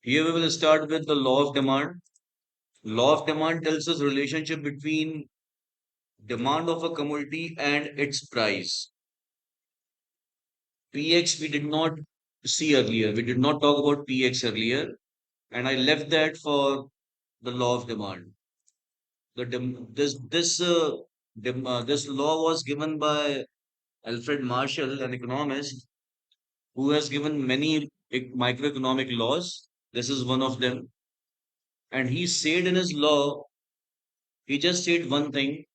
Here we will start with the law of demand. Law of demand tells us relationship between demand of a commodity and its price. PX we did not see earlier. We did not talk about PX earlier, and I left that for the law of demand. This law was given by Alfred Marshall, an economist who has given many microeconomic laws. This is one of them, and he said in his law, he just said one thing.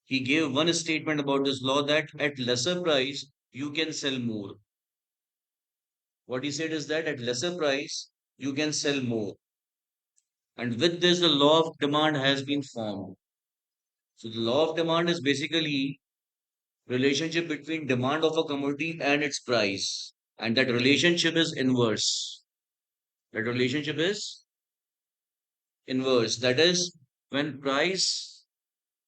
He gave one statement about this law that at lesser price you can sell more. What he said is that at lesser price you can sell more. And with this, the law of demand has been formed. So the law of demand is basically relationship between demand of a commodity and its price. And that relationship is inverse. That relationship is inverse. That is, when price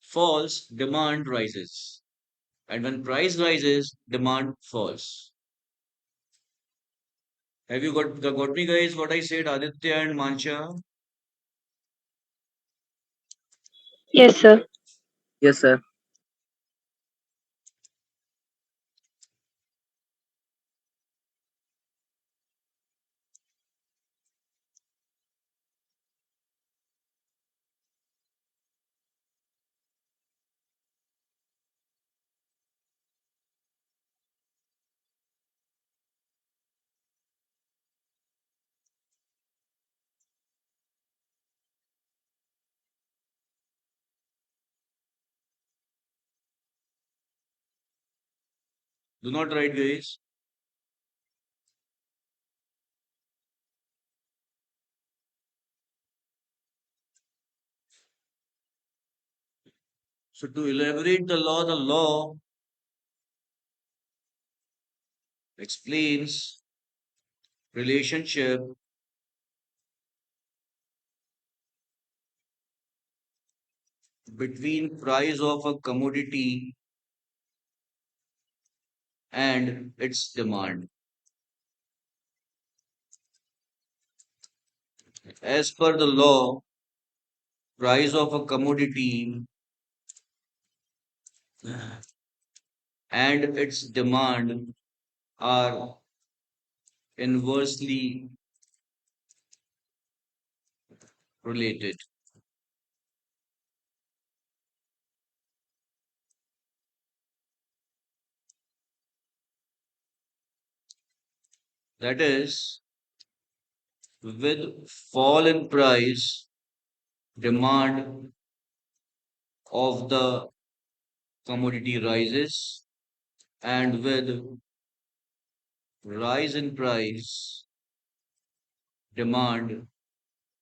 falls, demand rises. And when price rises, demand falls. Have you got me, guys? What I said, Aditya and Mancha? Yes, sir. Yes, sir. Do not write, guys. So to elaborate the law explains relationship between price of a commodity and its demand. As per the law, price of a commodity and its demand are inversely related. That is, with fall in price, demand of the commodity rises, and with rise in price, demand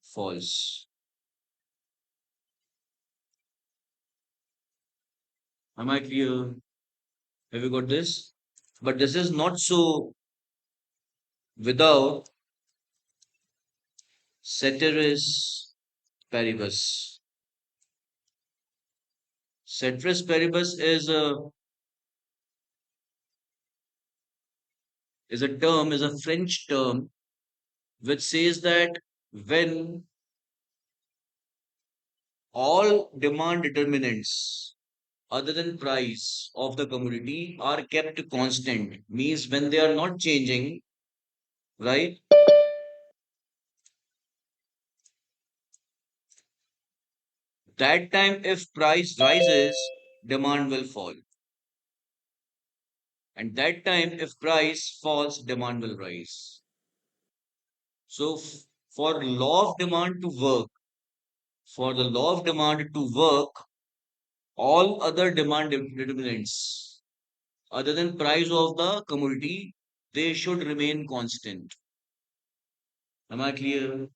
falls. Am I clear? Have you got this? But this is not so without ceteris paribus. Ceteris paribus is a French term which says that when all demand determinants other than price of the commodity are kept constant, means when they are not changing, right? That time, if price rises, demand will fall. And that time, if price falls, demand will rise. So, for law of demand to work, for the law of demand to work, all other demand determinants, other than price of the commodity, they should remain constant. Am I clear?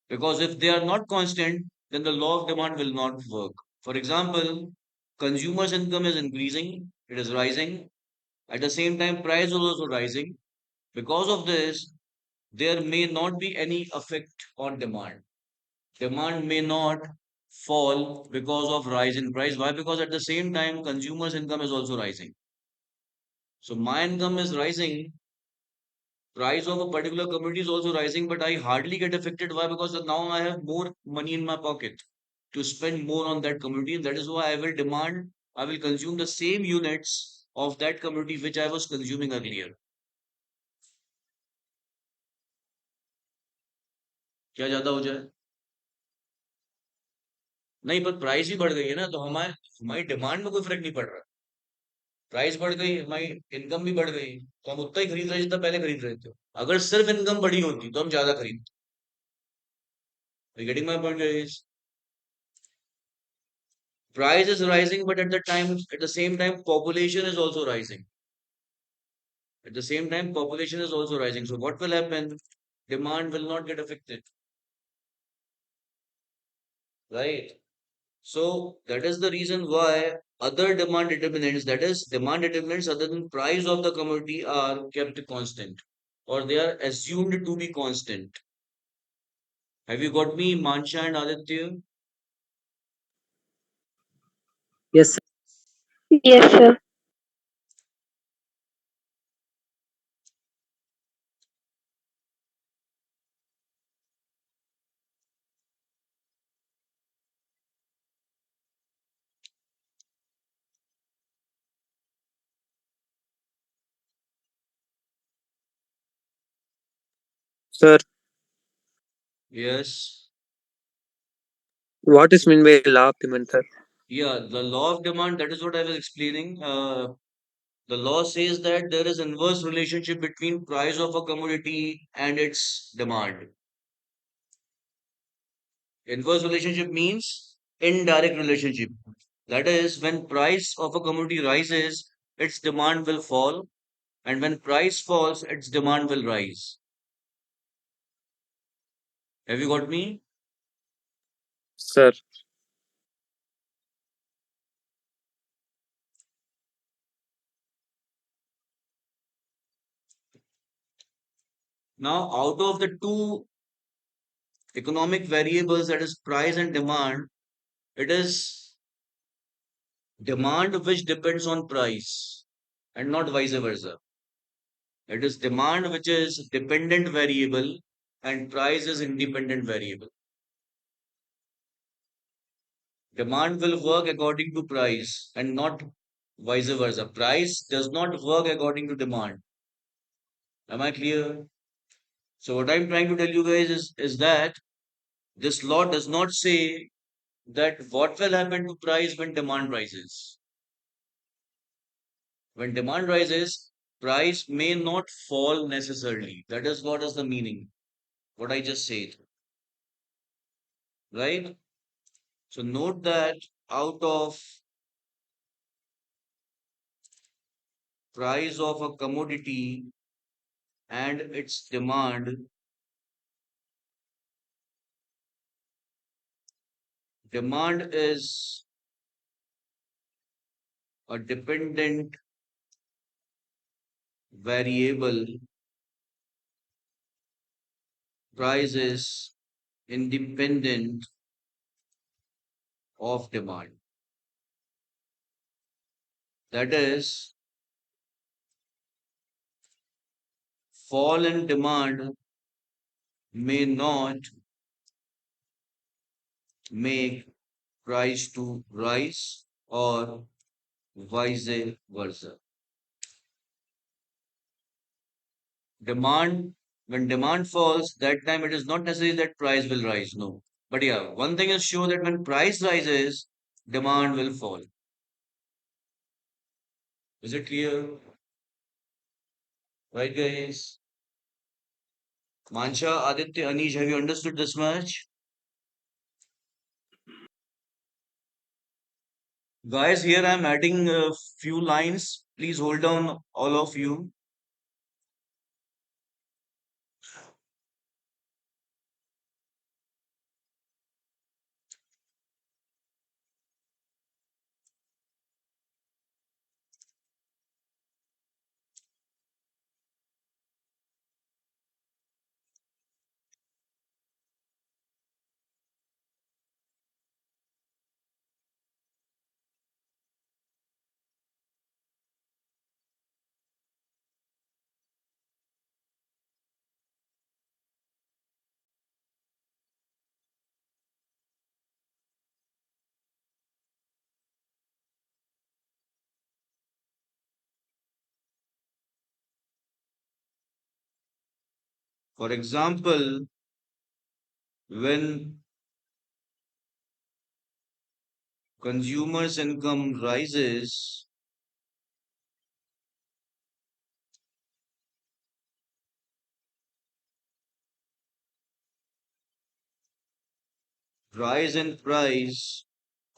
Because if they are not constant, then the law of demand will not work. For example, consumers' income is increasing, it is rising. At the same time, price is also rising. Because of this, there may not be any effect on demand. Demand may not fall because of rise in price. Why? Because at the same time, consumers' income is also rising. So my income is rising, price of a particular commodity is also rising, but I hardly get affected. Why? Because now I have more money in my pocket to spend more on that commodity. And that is why I will consume the same units of that commodity which I was consuming earlier. क्या ज्यादा हो जाए? नहीं, पर price ही बढ़ गई है ना, तो हमारे हमारी डिमांड में कोई फर्क नहीं पड़ रहा। प्राइस बढ़ गई, हमारी इनकम भी बढ़ गई, तो हम उतना ही खरीद रहे हैं जितना पहले खरीद रहे थे। अगर सिर्फ इनकम बढ़ी होती तो हम ज्यादा खरीदते। Getting my point guys? Price is rising, but at the same time, population is also rising. At the same time, population is also rising. So what will happen? Demand will not get affected, right? So that is the reason why other demand determinants, that is demand determinants other than price of the commodity, are kept constant, or they are assumed to be constant. Have you got me, Mansha and Aditya? Yes, sir. Yes, sir. Sir, Yes. what is meant by law of demand, sir? Yeah, the law of demand, that is what I was explaining. The law says that there is inverse relationship between price of a commodity and its demand. Inverse relationship means indirect relationship. That is, when price of a commodity rises, its demand will fall, and when price falls, its demand will rise. Have you got me? Sir, Now, out of the two economic variables, that is price and demand, it is demand which depends on price and not vice versa. It is demand which is dependent variable and price is independent variable. Demand will work according to price and not vice versa. Price does not work according to demand. Am I clear? So what I'm trying to tell you guys is that this law does not say that what will happen to price when demand rises. When demand rises, price may not fall necessarily. That is what is the meaning. What I just said. Right? So note that out of price of a commodity and its demand, demand is a dependent variable, price is independent of demand. That is, fall in demand may not make price to rise or vice versa. Demand, when demand falls, that time it is not necessary that price will rise. No. But yeah, one thing is sure that when price rises, demand will fall. Is it clear? Right, guys? Mansha, Aditya, Anish, have you understood this much? Guys, here I'm adding a few lines. Please hold down, all of you. For example, when consumers' income rises, rise in price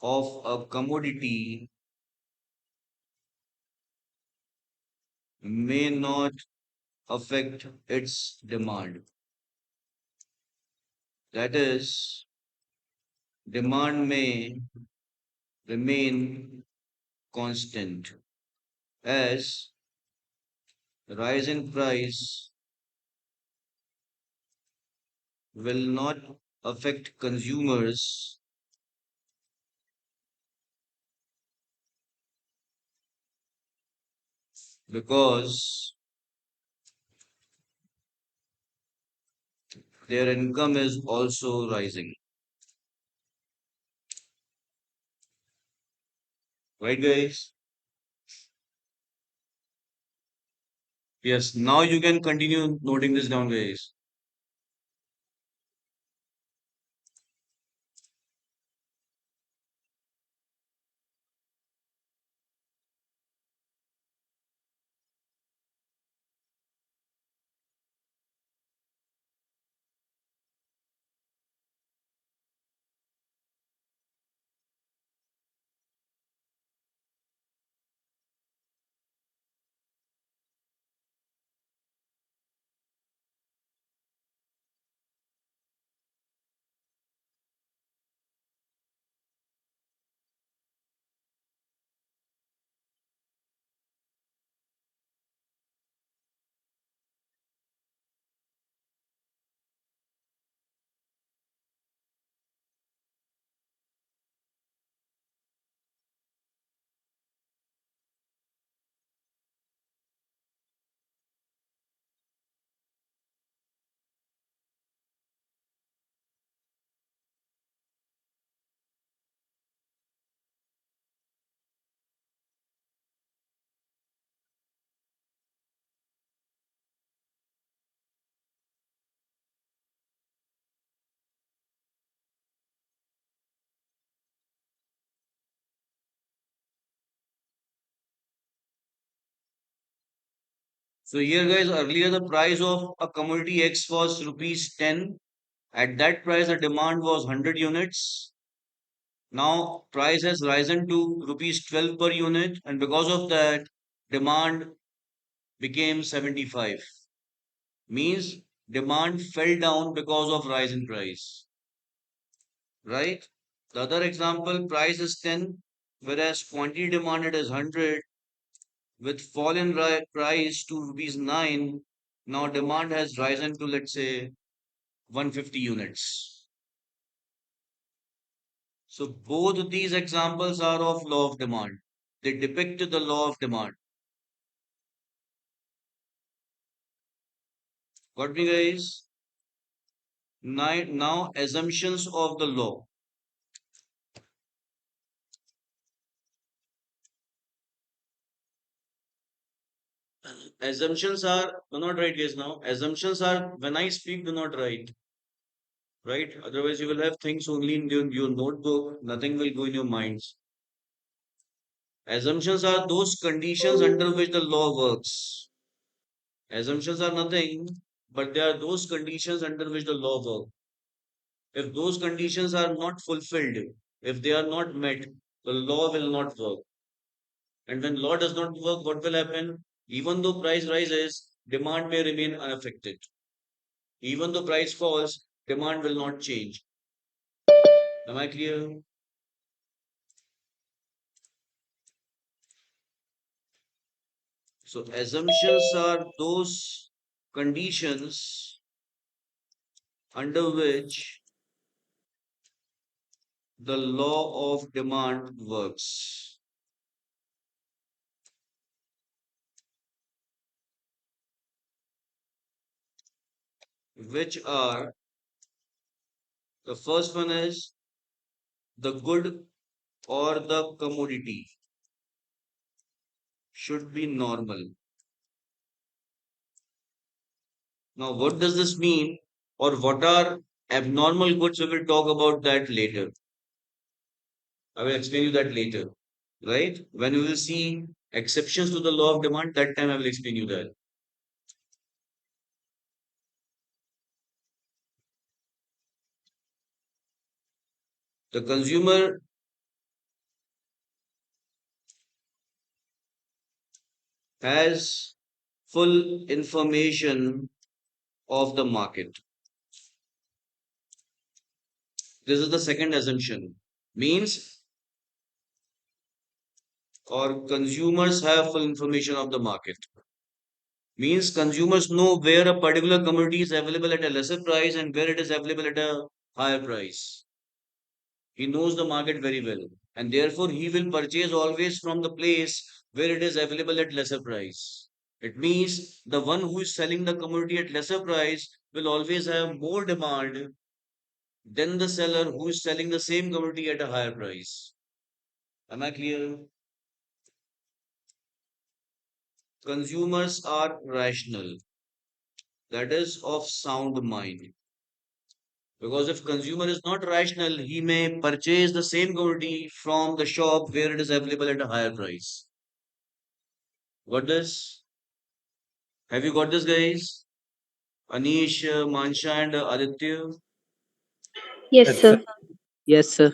of a commodity may not affect its demand. That is, demand may remain constant as rise in price will not affect consumers because their income is also rising. Right, guys? Yes, now you can continue noting this down, guys. So here, guys, earlier the price of a commodity X was rupees 10. At that price, the demand was 100 units. Now price has risen to rupees 12 per unit, and because of that, demand became 75. Means demand fell down because of rise in price. Right? The other example, price is 10, whereas quantity demanded is 100. With fall in price to rupees 9, now demand has risen to, let's say, 150 units. So both these examples are of law of demand. They depict the law of demand. Got me, guys? Now assumptions of the law. Assumptions are, do not write, guys, now. Assumptions are, when I speak, do not write. Right? Otherwise, you will have things only in your notebook. Nothing will go in your minds. Assumptions are those conditions under which the law works. Assumptions are nothing, but they are those conditions under which the law works. If those conditions are not fulfilled, if they are not met, the law will not work. And when law does not work, what will happen? Even though price rises, demand may remain unaffected. Even though price falls, demand will not change. Am I clear? So assumptions are those conditions under which the law of demand works, which are, the first one is the good or the commodity should be normal. Now, what does this mean, or what are abnormal goods? We will talk about that later. I will explain you that later, right? When we will see exceptions to the law of demand, that time I will explain you that. The consumer has full information of the market. This is the second assumption. Means, or consumers have full information of the market. Means consumers know where a particular commodity is available at a lesser price and where it is available at a higher price. He knows the market very well, and therefore he will purchase always from the place where it is available at lesser price. It means the one who is selling the commodity at lesser price will always have more demand than the seller who is selling the same commodity at a higher price. Am I clear? Consumers are rational, that is of sound mind. Because if consumer is not rational, he may purchase the same commodity from the shop where it is available at a higher price. Got this? Have you got this, guys? Anish, Mansha, and Aditya. Yes, Yes, sir. sir. Yes, sir.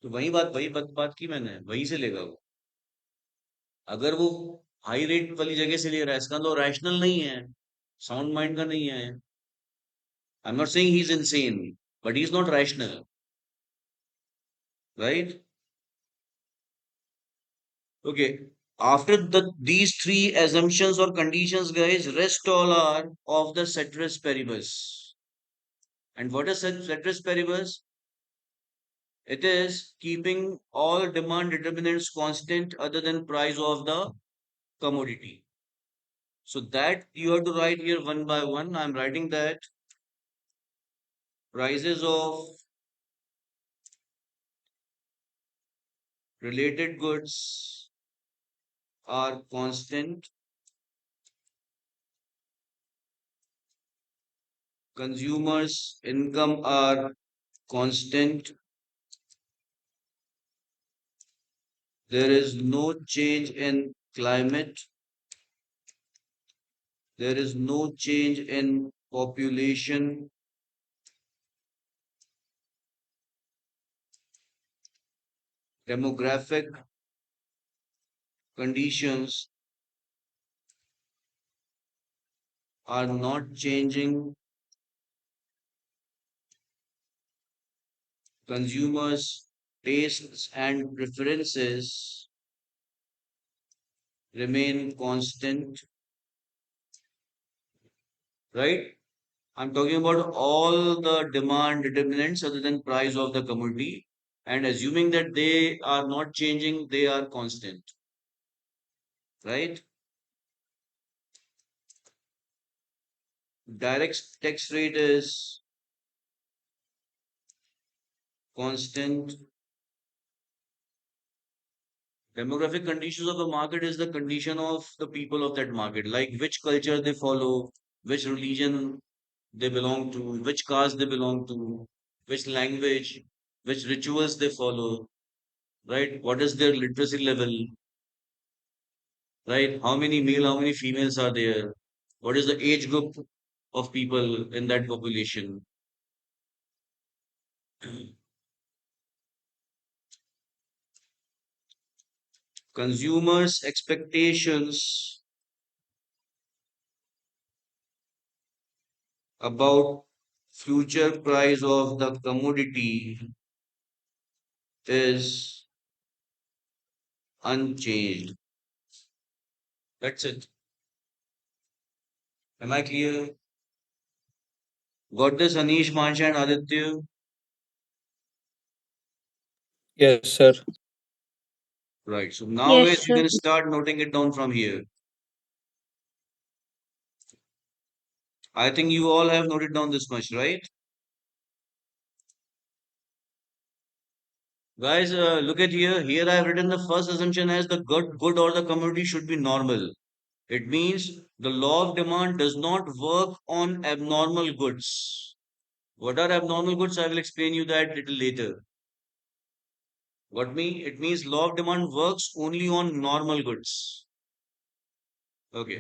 तो वही बात की मैंने वहीं से लेगा वो. अगर वो हाई रेट वाली जगह से ले रहा है इसका तो रैशनल नहीं है, साउंड माइंड का नहीं है. I am not saying he is insane, but he is not rational, right? Okay. After these three assumptions or conditions, guys, rest all are of the ceteris paribus. And what is ceteris paribus? It is keeping all demand determinants constant other than price of the commodity. So that you have to write here one by one. I'm writing that prices of related goods are constant. Consumers' income are constant. There is no change in climate. There is no change in population. Demographic conditions are not changing. Consumers' tastes and preferences remain constant, right? I'm talking about all the demand determinants other than price of the commodity, and assuming that they are not changing, they are constant, right? Direct tax rate is constant. Demographic conditions of the market is the condition of the people of that market, like which culture they follow, which religion they belong to, which caste they belong to, which language, which rituals they follow, right? What is their literacy level, right? How many male, how many females are there? What is the age group of people in that population? Consumers' expectations about future price of the commodity is unchanged. That's it. Am I clear? Got this, Anish, Mansha, and Aditya? Yes, sir. Right. So now, Yes, guys, you sir. can start noting it down from here. I think you all have noted down this much, right? Guys, look at here. Here I have written the first assumption as the good or the commodity should be normal. It means the law of demand does not work on abnormal goods. What are abnormal goods? I will explain you that little later. It means law of demand works only on normal goods. Okay.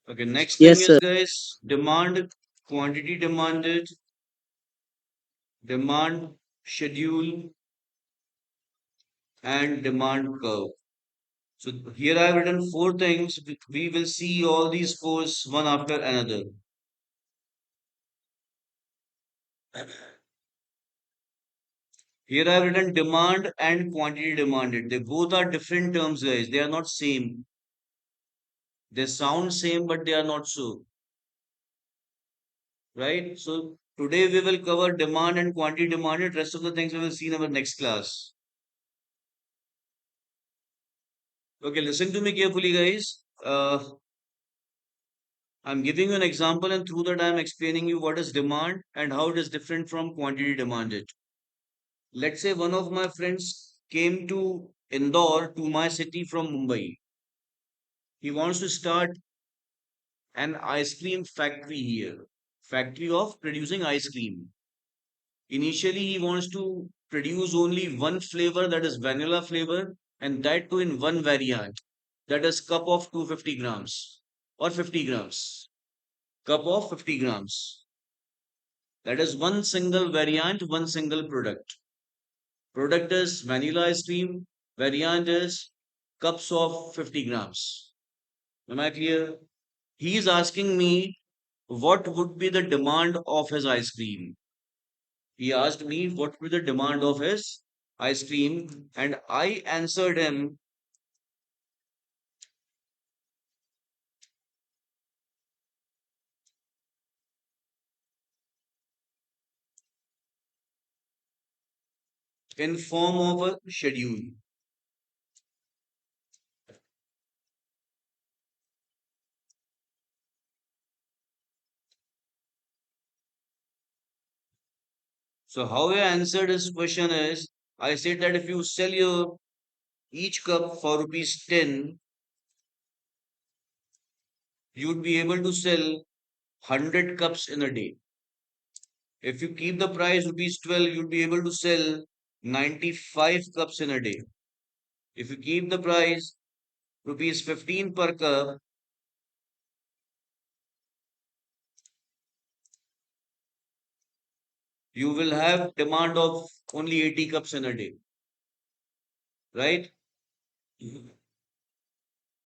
Okay. Next thing Yes, is, sir. guys, demand, quantity demanded, demand schedule, and demand curve. So here I have written four things. We will see all these fours one after another. Here I have written demand and quantity demanded. They both are different terms, guys. They are not same. They sound same, but they are not so. Right? So today we will cover demand and quantity demanded. Rest of the things we will see in our next class. Okay, listen to me carefully, guys. I'm giving you an example, and through that, I'm explaining you what is demand and how it is different from quantity demanded. Let's say one of my friends came to Indore, to my city from Mumbai. He wants to start an ice cream factory here, factory of producing ice cream. Initially, he wants to produce only one flavor, that is vanilla flavor, and that too in one variant, that is cup of 250 grams or 50 grams. Cup of 50 grams. That is one single variant, one single product. Product is vanilla ice cream, variant is cups of 50 grams. Am I clear? He is asking me what would be the demand of his ice cream. He asked me what would be the demand of his ice cream, and I answered him in form of a schedule. So how I answered his question is, I said that if you sell your each cup for rupees 10, you'd be able to sell 100 cups in a day. If you keep the price rupees 12, you'd be able to sell 95 cups in a day. If you keep the price rupees 15 per cup, you will have demand of only 80 cups in a day, right?